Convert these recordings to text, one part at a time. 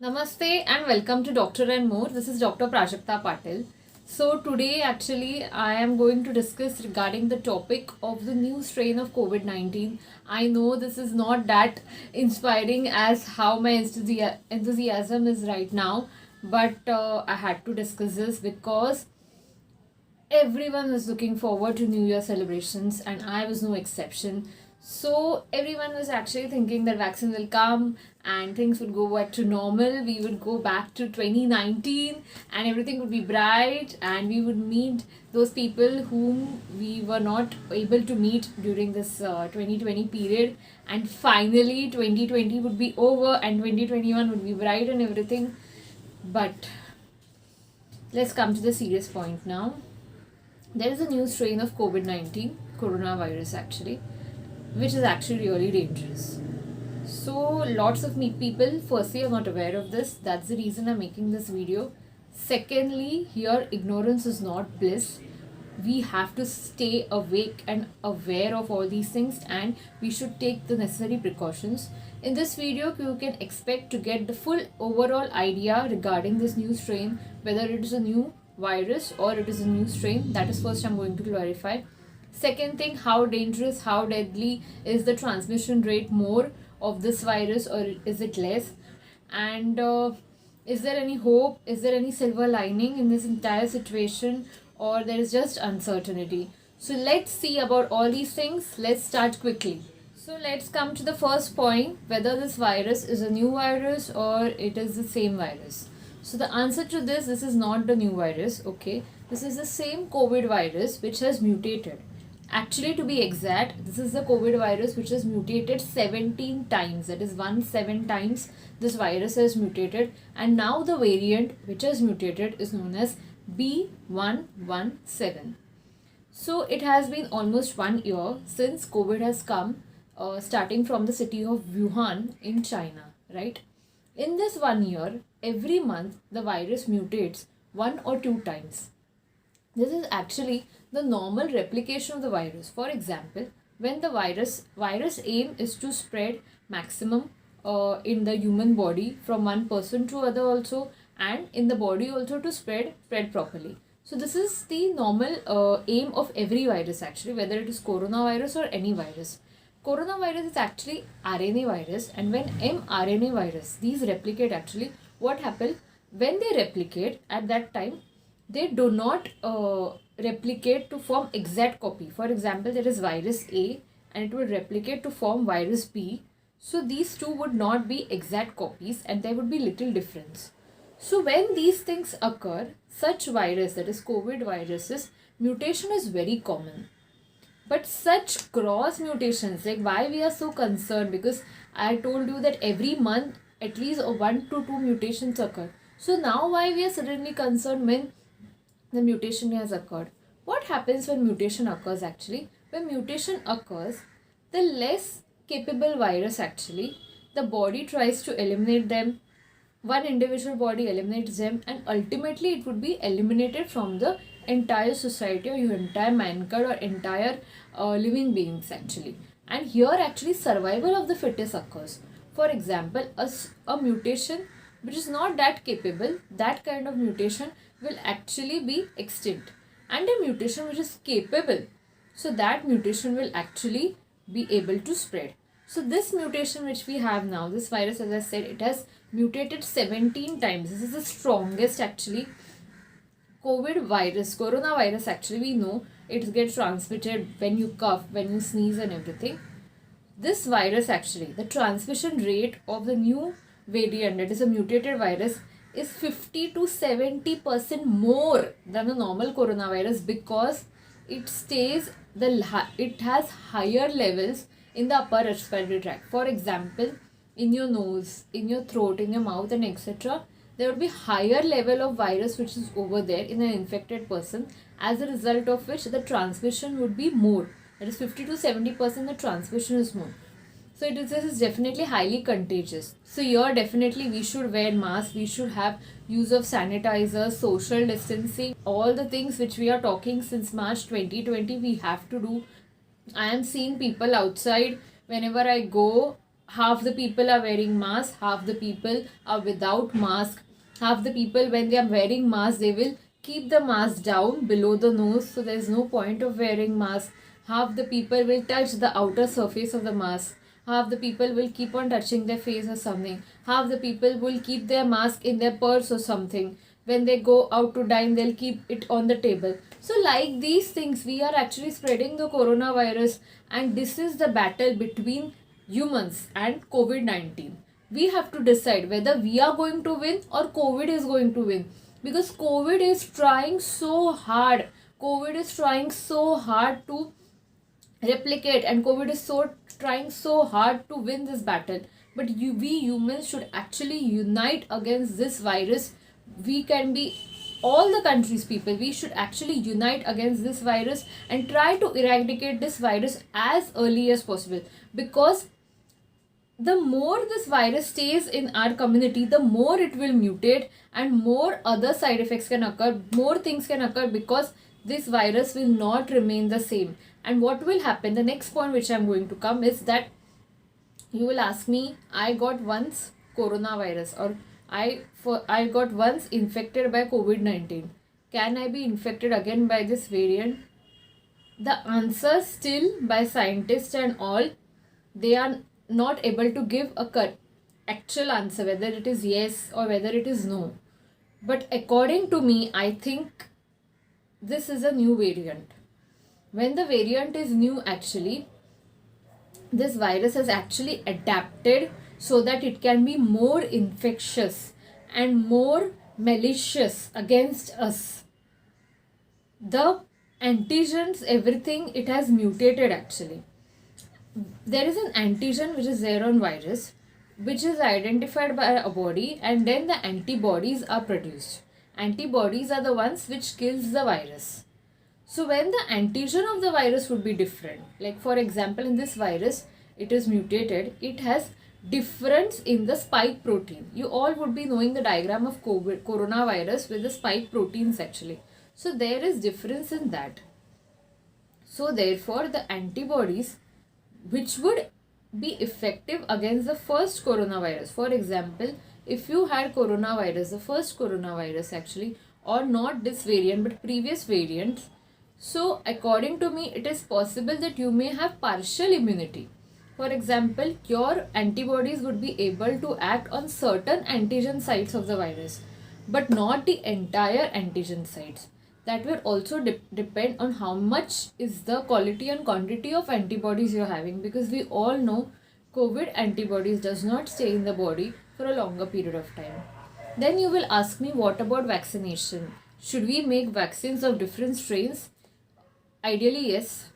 Namaste and welcome to Doctor and More. This is Dr. Prajakta Patil. So today actually I am going to discuss regarding the topic of the new strain of COVID-19. I know this is not that inspiring as how my enthusiasm is right now, but I had to discuss this because everyone was looking forward to New Year celebrations and I was no exception. So everyone was actually thinking that vaccine will come and things would go back to normal. We would go back to 2019 and everything would be bright and we would meet those people whom we were not able to meet during this 2020 period. And finally 2020 would be over and 2021 would be bright and everything. But let's come to the serious point now. There is a new strain of COVID-19, coronavirus actually, which is actually really dangerous. So lots of people firstly are not aware of this. That's the reason I'm making this video. Secondly, here ignorance is not bliss. We have to stay awake and aware of all these things and we should take the necessary precautions. In this video, you can expect to get the full overall idea regarding this new strain, whether it is a new virus or it is a new strain. That is first I'm going to clarify. Second thing, how dangerous, how deadly is the transmission rate more of this virus or is it less? And is there any hope? Is there any silver lining in this entire situation or there is just uncertainty? So let's see about all these things. Let's start quickly. So let's come to the first point, whether this virus is a new virus or it is the same virus. So the answer to this is not the new virus, okay? This is the same COVID virus which has mutated. Actually, to be exact, this is the COVID virus which has mutated 17 times. That is 17 times this virus has mutated. And now the variant which has mutated is known as B.1.1.7. So it has been almost 1 year since COVID has come, starting from the city of Wuhan in China, right? In this 1 year, every month the virus mutates 1 or 2 times. This is actually the normal replication of the virus. For example, when the virus aim is to spread maximum in the human body from one person to other also, and in the body also to spread properly. So this is the normal aim of every virus actually, whether it is coronavirus or any virus. Coronavirus is actually RNA virus, and when mRNA virus, these replicate actually, what happens when they replicate at that time, they do not replicate to form exact copy. For example, there is virus A and it would replicate to form virus B. So these two would not be exact copies and there would be little difference. So when these things occur, such virus, that is COVID viruses, mutation is very common. But such cross mutations, like why we are so concerned, because I told you that every month at least 1 to 2 mutations occur. So now why we are suddenly concerned when the mutation has occurred? What happens when mutation occurs actually? When mutation occurs, the less capable virus actually, the body tries to eliminate them. One individual body eliminates them and ultimately it would be eliminated from the entire society or your entire mankind or entire living beings actually. And here actually survival of the fittest occurs. For example, a mutation which is not that capable, that kind of mutation will actually be extinct. And a mutation which is capable, so that mutation will actually be able to spread. So this mutation which we have now, this virus, as I said, it has mutated 17 times. This is the strongest actually COVID virus, coronavirus actually. We know it gets transmitted when you cough, when you sneeze and everything. This virus actually, the transmission rate of the new variant, that is a mutated virus, is 50 to 70% more than the normal coronavirus because it has higher levels in the upper respiratory tract. For example, in your nose, in your throat, in your mouth and etc., there would be higher level of virus which is over there in an infected person, as a result of which the transmission would be more. That is 50 to 70% the transmission is more. So this is definitely highly contagious. So here definitely we should wear masks, we should have use of sanitizer, social distancing, all the things which we are talking since March 2020 we have to do. I am seeing people outside whenever I go half the people are wearing mask, half the people are without mask, half the people when they are wearing mask they will keep the mask down below the nose, so there is no point of wearing mask. Half the people will touch the outer surface of the mask, half the people will keep on touching their face or something, half the people will keep their mask in their purse or something. When they go out to dine they'll keep it on the table. So like these things we are actually spreading the coronavirus, and this is the battle between humans and COVID-19. We have to decide whether we are going to win or COVID is going to win, because COVID is trying so hard. COVID is trying so hard to replicate, and COVID is trying so hard to win this battle. But we humans should actually unite against this virus. We can be all the countries people, we should actually unite against this virus and try to eradicate this virus as early as possible, because the more this virus stays in our community, the more it will mutate and more other side effects can occur, more things can occur, because this virus will not remain the same. And what will happen, the next point which I'm going to come is that you will ask me, I got once coronavirus, or I got once infected by COVID-19. Can I be infected again by this variant? The answer still by scientists and all, they are not able to give a actual answer whether it is yes or whether it is no. But according to me, I think this is a new variant. When the variant is new, actually this virus has actually adapted so that it can be more infectious and more malicious against us. The antigens, everything, it has mutated actually. There is an antigen which is there on virus, which is identified by a body, and then the antibodies are produced. Antibodies are the ones which kills the virus. So when the antigen of the virus would be different, like for example in this virus, it is mutated, it has difference in the spike protein. You all would be knowing the diagram of coronavirus with the spike proteins actually. So there is difference in that. So therefore the antibodies which would be effective against the first coronavirus, for example, if you had coronavirus, the first coronavirus actually, or not this variant but previous variants, so according to me, it is possible that you may have partial immunity. For example, your antibodies would be able to act on certain antigen sites of the virus, but not the entire antigen sites. That will also depend on how much is the quality and quantity of antibodies you're having, because we all know COVID antibodies does not stay in the body for a longer period of time. Then you will ask me, what about vaccination? Should we make vaccines of different strains? Ideally, yes.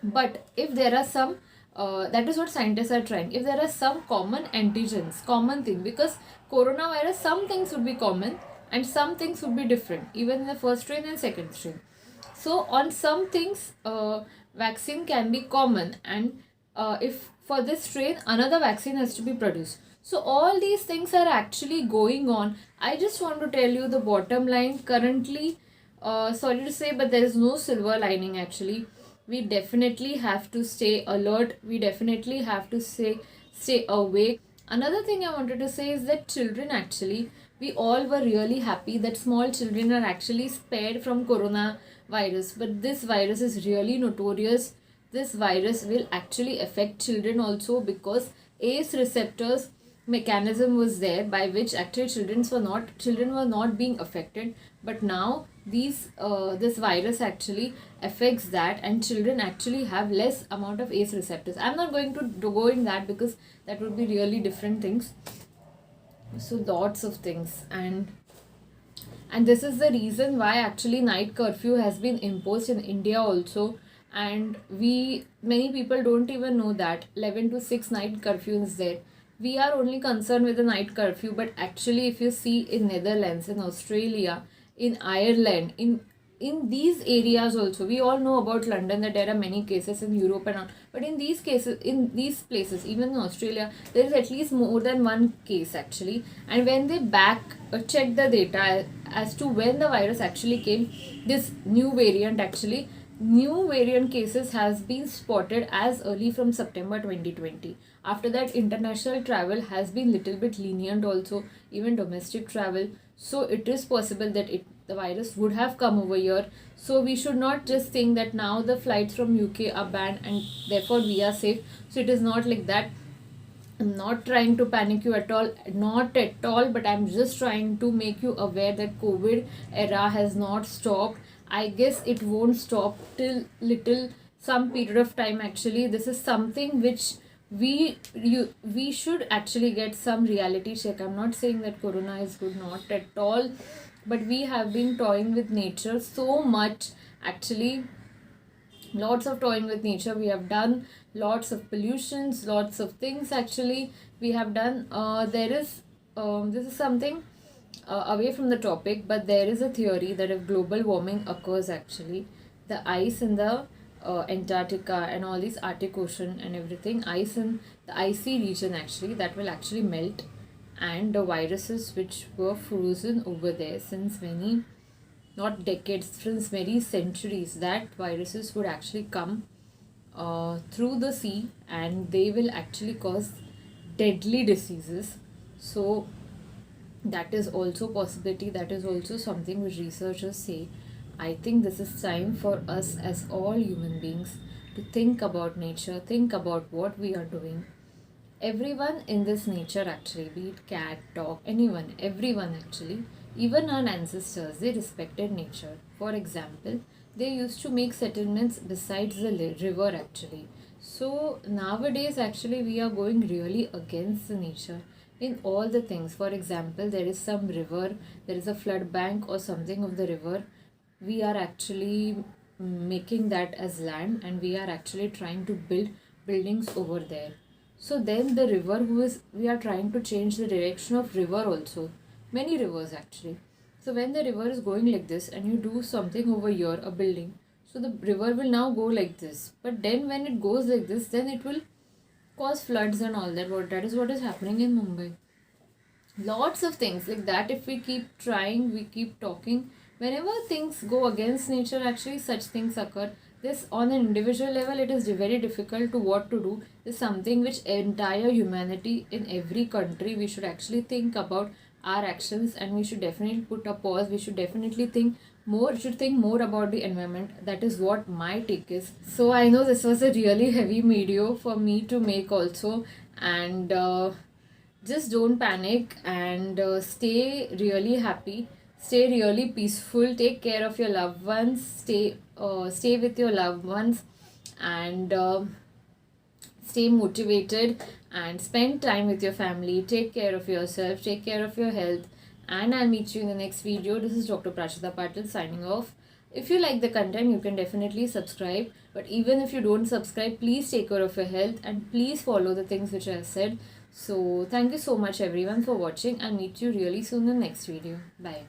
But if there are some, that is what scientists are trying. If there are some common antigens, common thing, because coronavirus, some things would be common and some things would be different, even in the first strain and second strain. So on some things, vaccine can be common, and if for this strain, another vaccine has to be produced. So all these things are actually going on. I just want to tell you the bottom line currently. Sorry to say, but there is no silver lining actually. We definitely have to stay alert. We definitely have to stay awake. Another thing I wanted to say is that children actually, we all were really happy that small children are actually spared from coronavirus. But this virus is really notorious. This virus will actually affect children also, because ACE receptors mechanism was there by which actually children were not being affected, but now this virus actually affects that, and children actually have less amount of ACE receptors. I'm not going to go in that because that would be really different things. So lots of things, and this is the reason why actually night curfew has been imposed in India also. And many people don't even know that 11 to 6 night curfew is there. We are only concerned with the night curfew, but actually if you see in Netherlands, in Australia, in Ireland, in these areas also, we all know about London, that there are many cases in Europe and all, but in these cases, in these places, even in Australia, there is at least more than one case actually. And when they check the data as to when the virus actually came, this new variant actually, new variant cases has been spotted as early from September 2020. After that, international travel has been little bit lenient also, even domestic travel. So it is possible that the virus would have come over here. So we should not just think that now the flights from UK are banned and therefore we are safe. So it is not like that. I'm not trying to panic you at all, not at all, but I'm just trying to make you aware that COVID era has not stopped. I guess it won't stop till little some period of time actually. This is something which we should actually get some reality check. I'm not saying that corona is good, not at all, but we have been toying with nature so much actually, lots of toying with nature we have done, lots of pollutions, lots of things actually we have done. There is this is something away from the topic, but there is a theory that if global warming occurs actually, the ice in the Antarctica and all these Arctic Ocean and everything, ice in the icy region actually, that will actually melt, and the viruses which were frozen over there since many, not decades, since many centuries, that viruses would actually come through the sea and they will actually cause deadly diseases. So that is also possibility, that is also something which researchers say. I think this is time for us as all human beings to think about nature, think about what we are doing. Everyone in this nature actually, be it cat, dog, anyone, everyone actually, even our ancestors, they respected nature. For example, they used to make settlements besides the river actually. So nowadays actually we are going really against the nature in all the things. For example, there is some river, there is a flood bank or something of the river, we are actually making that as land and we are actually trying to build buildings over there. So then the river who is, we are trying to change the direction of river also, many rivers actually. So when the river is going like this and you do something over here, a building, so the river will now go like this, but then when it goes like this, then it will cause floods and all that. What, that is what is happening in Mumbai. Lots of things like that, if we keep trying, we keep talking, whenever things go against nature actually, such things occur. This on an individual level, it is very difficult to what to do. Is something which entire humanity in every country, we should actually think about our actions and we should definitely put a pause. We should definitely think more, should think more about the environment. That is what my take is. So I know this was a really heavy video for me to make also, and just don't panic and stay really happy, stay really peaceful, take care of your loved ones, stay with your loved ones, and stay motivated and spend time with your family, take care of yourself, take care of your health, and I'll meet you in the next video. This is Dr. Prachita Patil signing off. If you like the content, you can definitely subscribe, but even if you don't subscribe, please take care of your health and please follow the things which I have said. So thank you so much everyone for watching. I'll meet you really soon in the next video. Bye.